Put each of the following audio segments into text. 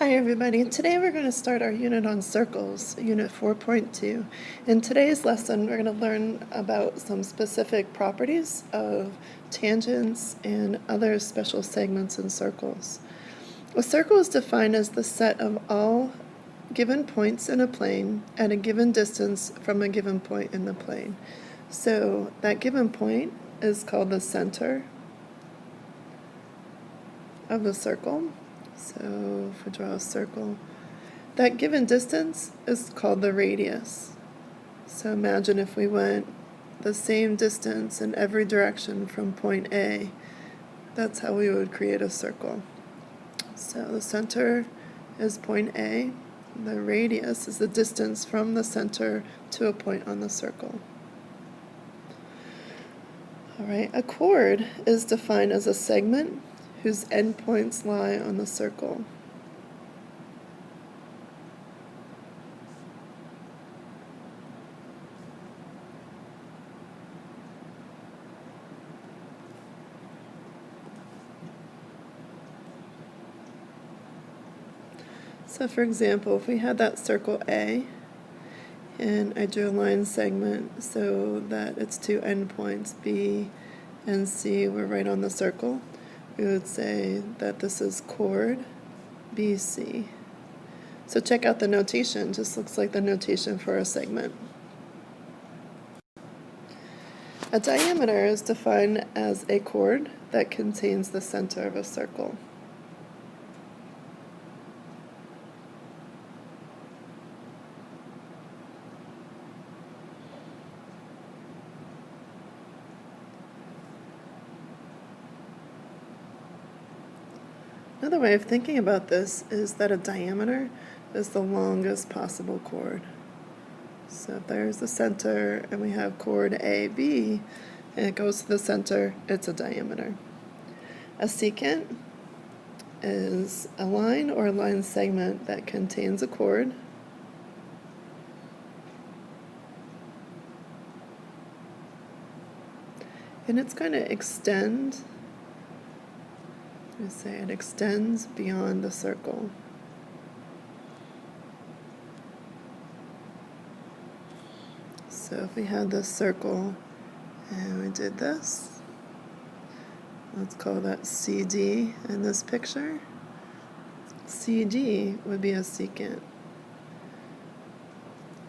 Hi everybody, today we're going to start our unit on circles, unit 4.2. In today's lesson we're going to learn about some specific properties of tangents and other special segments in circles. A circle is defined as the set of all given points in a plane at a given distance from a given point in the plane. So that given point is called the center of the circle. So if we draw a circle, that given distance is called the radius. So imagine if we went the same distance in every direction from point A, that's how we would create a circle. So the center is point A, the radius is the distance from the center to a point on the circle. All right, a chord is defined as a segment whose endpoints lie on the circle. So for example, if we had that circle A, and I drew a line segment so that its two endpoints, B and C, were right on the circle, we would say that this is chord BC. So check out the notation, just looks like the notation for a segment. A diameter is defined as a chord that contains the center of a circle. Another way of thinking about this is that a diameter is the longest possible chord. So if there's the center and we have chord AB and it goes to the center, it's a diameter. A secant is a line or a line segment that contains a chord and it's going to extend. We say it extends beyond the circle. So if we had this circle and we did this, let's call that CD in this picture. CD would be a secant.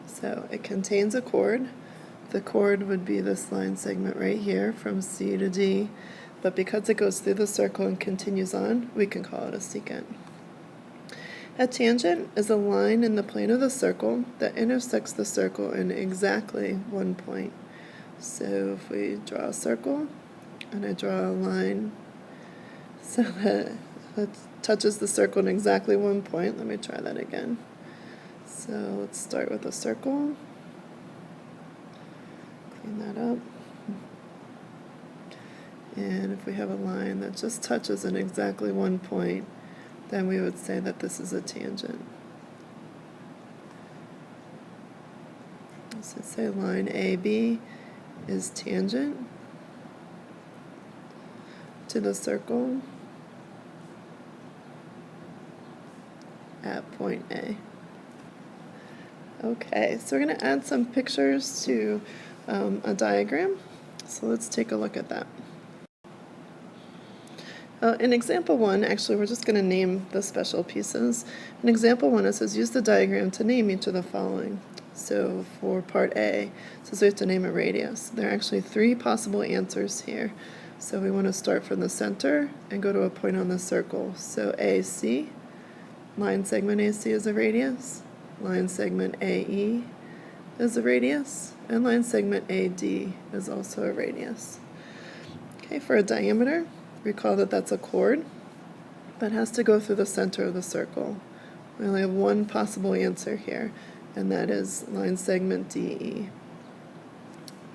So it contains a chord. The chord would be this line segment right here from C to D. But because it goes through the circle and continues on, we can call it a secant. A tangent is a line in the plane of the circle that intersects the circle in exactly one point. So if we draw a circle, and I draw a line so that it touches the circle in exactly one point. Let me try that again. So let's start with a circle. Clean that up. And if we have a line that just touches in exactly one point, then we would say that this is a tangent. So say line AB is tangent to the circle at point A. Okay, so we're going to add some pictures to a diagram. So let's take a look at that. In example 1, actually we're just going to name the special pieces. In example 1 it says use the diagram to name each of the following. So for part A, it says we have to name a radius. There are actually 3 possible answers here. So we want to start from the center and go to a point on the circle. So AC, line segment AC is a radius, line segment AE is a radius, and line segment AD is also a radius. Okay, for a diameter, recall that that's a chord that has to go through the center of the circle. We only have one possible answer here, and that is line segment DE.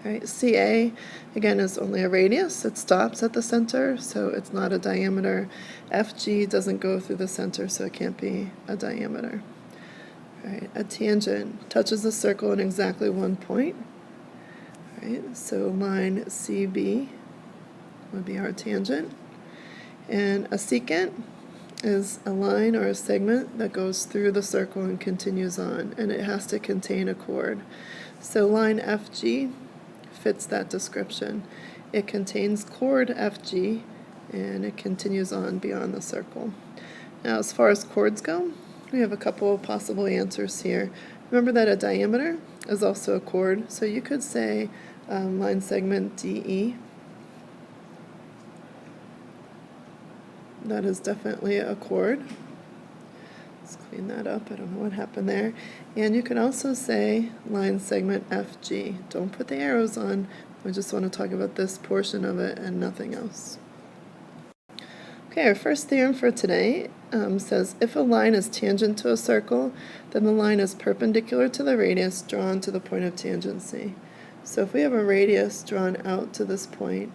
All right, CA, again, is only a radius. It stops at the center, so it's not a diameter. FG doesn't go through the center, so it can't be a diameter. All right, a tangent touches the circle in exactly one point. All right, so line CB would be our tangent. And a secant is a line or a segment that goes through the circle and continues on, and it has to contain a chord. So line FG fits that description. It contains chord FG, and it continues on beyond the circle. Now, as far as chords go, we have a couple of possible answers here. Remember that a diameter is also a chord, so you could say line segment DE. That is definitely a chord. Let's clean that up. I don't know what happened there. And you can also say line segment FG. Don't put the arrows on. We just want to talk about this portion of it and nothing else. Okay, our first theorem for today says if a line is tangent to a circle, then the line is perpendicular to the radius drawn to the point of tangency. So if we have a radius drawn out to this point,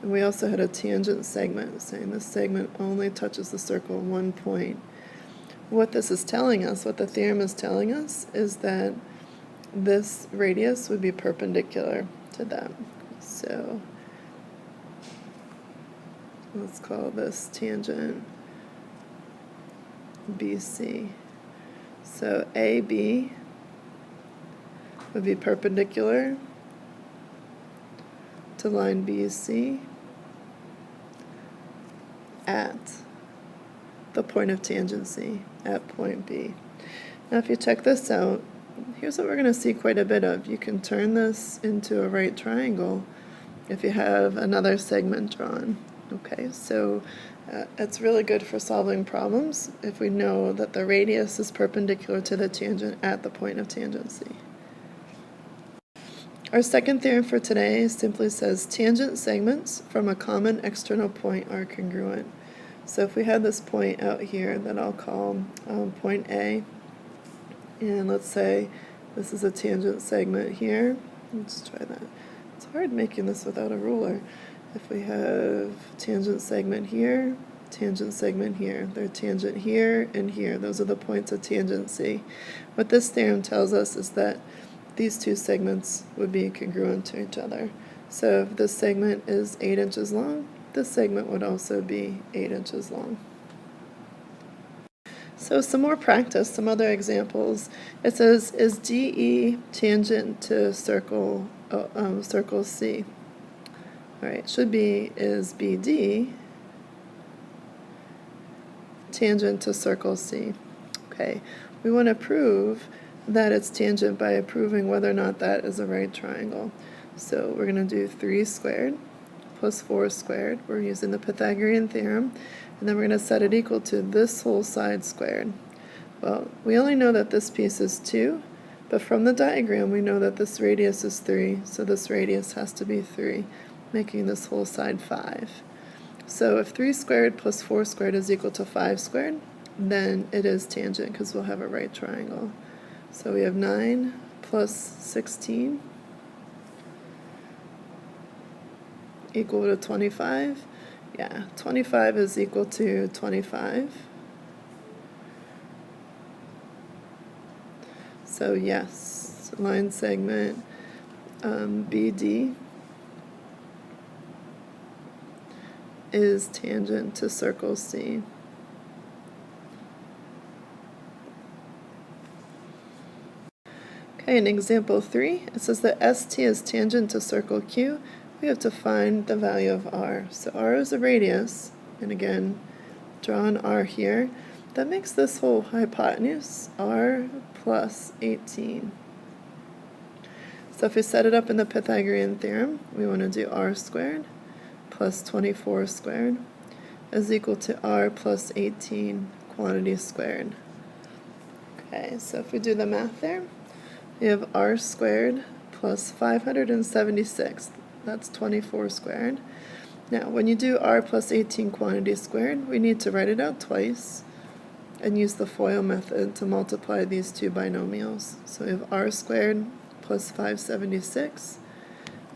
and we also had a tangent segment, saying this segment only touches the circle at one point. What this is telling us, what the theorem is telling us, is that this radius would be perpendicular to that. So let's call this tangent BC. So AB would be perpendicular to line BC at the point of tangency, at point B. Now if you check this out, here's what we're going to see quite a bit of. You can turn this into a right triangle if you have another segment drawn. Okay, so it's really good for solving problems if we know that the radius is perpendicular to the tangent at the point of tangency. Our second theorem for today simply says tangent segments from a common external point are congruent. So if we had this point out here that I'll call point A, and let's say this is a tangent segment here. Let's try that. It's hard making this without a ruler. If we have tangent segment here, they're tangent here and here. Those are the points of tangency. What this theorem tells us is that these two segments would be congruent to each other. So if this segment is 8 inches long, this segment would also be 8 inches long. So some more practice, some other examples. It says, is DE tangent to circle C? All right, should be, is BD tangent to circle C? Okay, we want to prove that it's tangent by proving whether or not that is a right triangle. So we're going to do 3 squared plus 4 squared. We're using the Pythagorean theorem. And then we're going to set it equal to this whole side squared. Well, we only know that this piece is 2, but from the diagram we know that this radius is 3, so this radius has to be 3, making this whole side 5. So if 3 squared plus 4 squared is equal to 5 squared, then it is tangent because we'll have a right triangle. So we have 9 plus 16 equal to 25. Yeah, 25 is equal to 25. So yes, line segment BD is tangent to circle C. Okay, in example 3, it says that ST is tangent to circle Q. We have to find the value of R. So R is a radius, and again, draw an R here. That makes this whole hypotenuse R plus 18. So if we set it up in the Pythagorean theorem, we want to do R squared plus 24 squared is equal to R plus 18 quantity squared. Okay, so if we do the math there, we have R squared plus 576. That's 24 squared. Now, when you do R plus 18 quantity squared, we need to write it out twice and use the FOIL method to multiply these two binomials. So we have R squared plus 576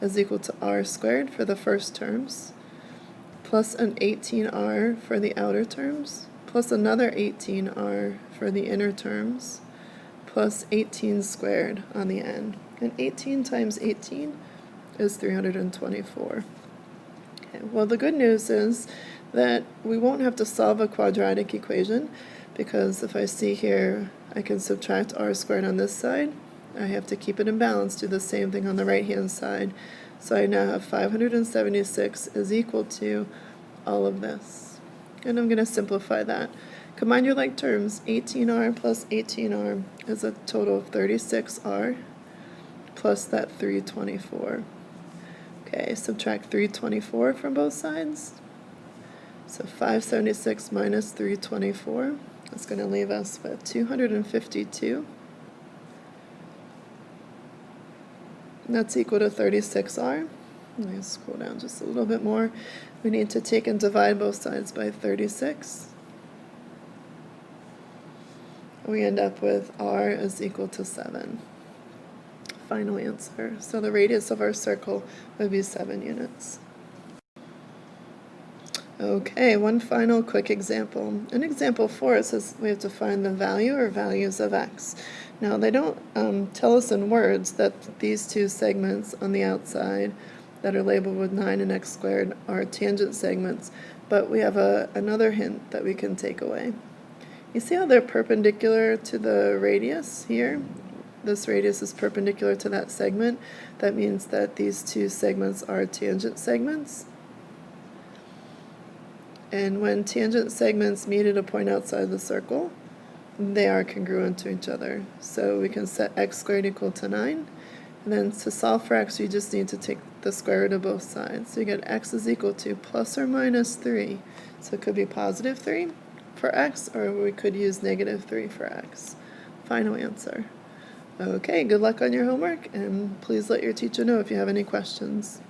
is equal to R squared for the first terms, plus an 18R for the outer terms, plus another 18R for the inner terms, plus 18 squared on the end. And 18 times 18 is 324. Okay, well, the good news is that we won't have to solve a quadratic equation, because if I see here, I can subtract r squared on this side. I have to keep it in balance, do the same thing on the right-hand side. So I now have 576 is equal to all of this. And I'm going to simplify that. Combine your like terms. 18r plus 18r is a total of 36r plus that 324. Okay, subtract 324 from both sides. So 576 minus 324 is going to leave us with 252. And that's equal to 36r. Let me scroll down just a little bit more. We need to take and divide both sides by 36. We end up with r is equal to 7. Final answer. So the radius of our circle would be 7 units. Okay, one final quick example. In example 4, it says we have to find the value or values of x. Now, they don't tell us in words that these two segments on the outside that are labeled with 9 and x squared are tangent segments, but we have another hint that we can take away. You see how they're perpendicular to the radius here? This radius is perpendicular to that segment. That means that these two segments are tangent segments. And when tangent segments meet at a point outside the circle, they are congruent to each other. So we can set x squared equal to 9. And then to solve for x, you just need to take the square root of both sides. So you get x is equal to plus or minus 3. So it could be positive 3 for x, or we could use negative 3 for x. Final answer. Okay, good luck on your homework, and please let your teacher know if you have any questions.